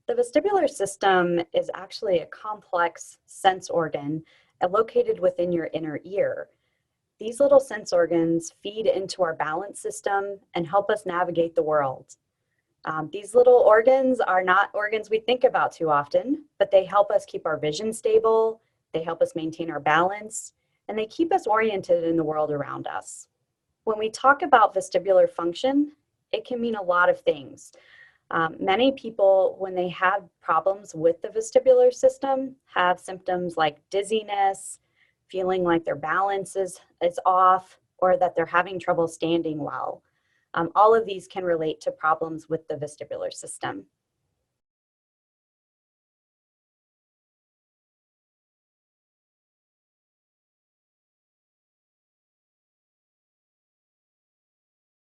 The vestibular system is actually a complex sense organ located within your inner ear. These little sense organs feed into our balance system and help us navigate the world. These little organs are not organs we think about too often, but they help us keep our vision stable, they help us maintain our balance, and they keep us oriented in the world around us. When we talk about vestibular function, it can mean a lot of things. Many people, when they have problems with the vestibular system, have symptoms like dizziness, feeling like their balance is off, or that they're having trouble standing well. All of these can relate to problems with the vestibular system.